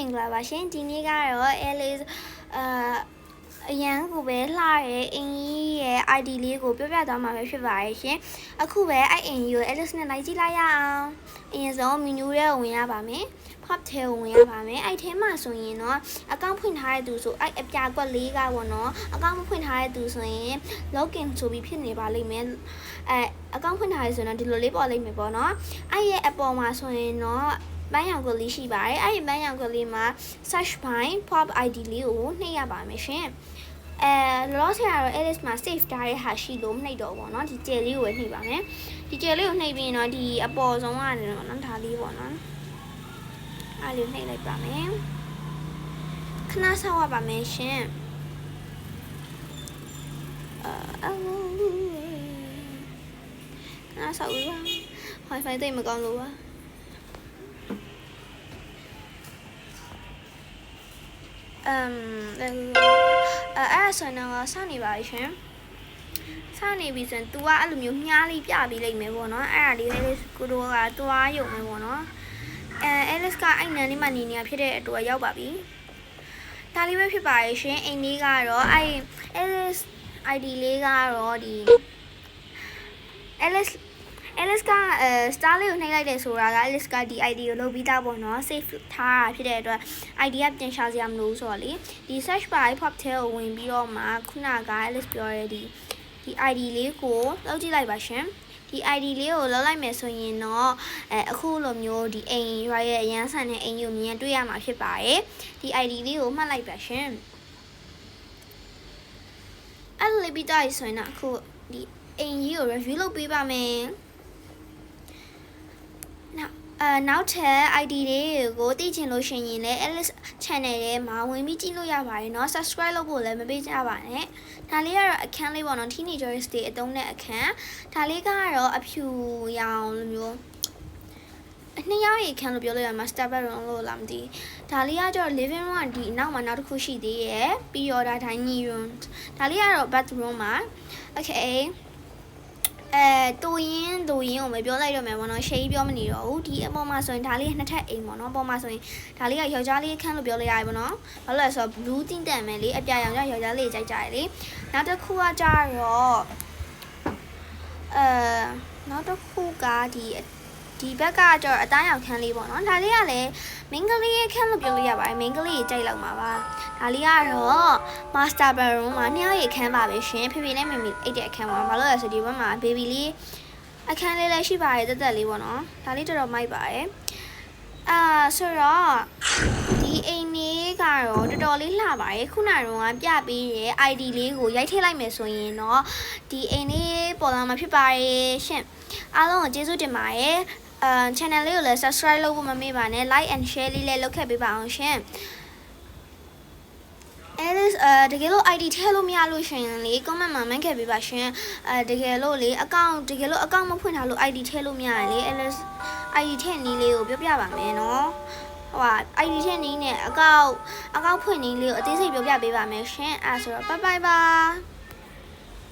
င်္ဂလာပါရှင်ဒီနေ့ကတော့ Alice အရန်ကိုပဲလှတဲ့အင်ကြီးရဲ့ ID လေးကိုပြောပြသွားမှာပဲဖြစ်ပါတယ်ရှင်အခုပဲအဲ့အင်ကြီးကို Alice နဲ့လိုက်ကြည့်လိုက်ရအောင်အရင်ဆုံး menu ထဲကိုဝင်ရပါမယ် pop ထဲကိုဝင်ရပါမယ်အဲ့ထဲမှာဆိုရင်တော့အကောင့်ဖွင့်ထားတဲ့သူဆိုအဲ့အပြာကွက်လေးကပေါ့နော်အကောင့်မဖွင့်ထားတဲ့သူဆိုရင် login ဆိုပြီးဖြစ်နေပါလိမ့်မယ်အကောင့်ဖွင့်ထားရဆိုရင်ဒီလိုလေးပေါ်လိမ့်မယ်ပေါ့နော်အဲ့ရဲ့အပေါ်မှာဆိုရင်တော့ဘန်းရောင်ကလေးရှိပါတယ်အဲ့ဒီဘန်းရောင်ကလေးမှာ search by pop ID လေးကိုနှိပ်ရပါမယ်ရှင်လောဆရာတော့ Alice မှာ save ထားတဲ့ဟာရှိလို့မနှိပ်တော့ဘူးเนาะဒီကျယ်လေးကိုပဲနှိပ်ပါမယ်ဒီကျယ်လေးကိုနှိပ်ပြီးတော့ဒီအပေါ်ဆုံးကနေတော့နော်ဒါလေးပေါ့နော်အားလေးနှိပ်လိုက်ပါမယ်ခဏဆောက်ရပါမယ်ရှင်ခဏဆောက်ရပါ Wi-Fi တိတ်မကောင်းလို့ပါအဲ့ဆိုတော့စောင့်နေပါရှင်စောင့်နေပြီဆိုရင် तू ကအဲ့လိုမျိုးမြားလေးပြပြီးလိုက်မယ်ပေါ့နော်အဲ့ဒါလေးလည်းကိုတို့ကတွားရုံပဲပေါ့နော်Alice ကအဲ့နန်းလေးမှနေနေဖြစ်တဲ့အတွက်ရောက်ပါပြီဒါလေးပဲဖြစ်ပါရဲ့ရှင်အိမ်လေးကတော့အဲ့ Alice ID လေးကတော့ဒီ Alice ကstar လေးကိုနှိပ်လိုက်တယ်ဆိုတာက Alice ကဒီ ID ကိုလုပ်ပြီးသားပေါ့နော် save ထားတာဖြစ်တဲ့အတွက် ID ကပြန်ရှာစရာမလိုဘူးဆိုတော့လေဒီ search bar pop ထဲကိုဝင်ပြီးတော့မှခုနက Alice ပြောရတဲ့ဒီ ID လေးကိုလောက်ကြည့်လိုက်ပါရှင်ဒီ ID လေးကိုလောက်လိုက်မယ်ဆိုရင်တော့အခုလိုမျိုးဒီအိမ်ရွာရဲ့အရန်ဆန်တဲ့အိမ်ကိုမြင်တွေ့ရမှာဖြစ်ပါတယ်ဒီ ID လေးကိုမှတ်လိုက်ပါရှင်အဲ့လိုလေးပြီးတော့ဆိုရင်တော့အခုဒီအိမ်ကြီးကို review လုပ်ပေးပါမယ်နောက်ထပ် ID တွေကိုသိချင်လို့ရှိရင်လည်း Alice channel ထဲမှာဝင်ပြီးကြည့်လို့ရပါတယ်เนาะ subscribe လုပ်ဖို့လည်းမပေးကြပါနဲ့ဒါလေးကတော့အခန်းလေးပေါ့နော် teenagers တွေအသုံးတဲ့အခန်းဒါလေးကတော့အဖြူရောင်လိုမျိုးနှစ်ယောက်ရေခန်းလို့ပြောလို့ရမှာ master bedroom လို့လားမသိဒါလေးကကျတော့ living room ဒီနောက်မှာနောက်တစ်ခုရှိသေးရဲ့ပြီးတော့ဒါ dining room ဒါလေးကတော့ bathroom မှာ okayတူရင်ကိုမပြောလိုက်တော့မယ်ပေါ့နော်ရှေးပြောမနေတော့ဘူးဒီအပေါ်မှာဆိုရင်ဒါလေးနှစ်ထပ်အိမ်ပေါ့နော်အပေါ်မှာဆိုရင်ဒါလေးကယောက်ျားလေးခန်းလို့ပြောလို့ရတယ်ပေါ့နော်ဘာလို့လဲဆိုတော့ blue တင်းတန်မယ်လေအပြာရောင်ယောက်ျားလေးကြိုက်ကြတယ်လေနောက်တစ်ခုကကြတော့နောက်တစ်ခုကဒီဘက်ကကျတော့အသားရောင်ခန်းလေးပေါ့နော်ဒါလေးကလည်းမင်းကလေးရဲ့ခန်းလို့ပြောလို့ရပါတယ်မင်းကလေးကြီးကြိုက်လောက်မှာပါဒါလေးကတော့ master bedroom မှာနှစ်ယောက်ရေခန်းပါပဲရှင်ဖေဖေနဲ့မမီအိတ်တဲ့အခန်းပါဘာလို့လဲဆိုဒီဘက်မှာ baby လေးအခန်းလေးလည်းရှိပါတယ်တက်တက်လေးပေါ့နော်ဒါလေးတော်တော်မိုက်ပါတယ်ဆိုတော့ဒီအိမ်လေးကတော့တော်တော်လေးလှပါတယ်ခုနကတော့ပြပေးရဲ့ ID လေးကိုရိုက်ထည့်လိုက်မယ်ဆိုရင်တော့ဒီအိမ်လေးပေါ်လာမှာဖြစ်ပါတယ်ရှင်အားလုံးကိုကျေးဇူးတင်ပါတယ်channel လေးကိုလည်း subscribe လုပ်ဖို့မမေ့ပါနဲ့ like and share လေးလည်းလုပ်ခဲ့ပေးပါအောင်ရှင်Alice တကယ်လို့ ID ထည့်လို့မရလို့ရှင်လေ comment မှာမှန်းခဲ့ပေးပါရှင်တကယ်လို့လေအကောင့်မဖွင့်ထားလို့ ID ထည့်လို့မရရင်လေ Alice ID ထည့်နည်းလေးကိုပြောပြပါမယ်နော်ဟိုဟာ ID ထည့်နည်းနဲ့အကောင့်ဖွင့်နည်းလေးကိုအသေးစိတ်ပြောပြပေးပါမယ်ရှင်ဆိုတော့ bye bye ပါ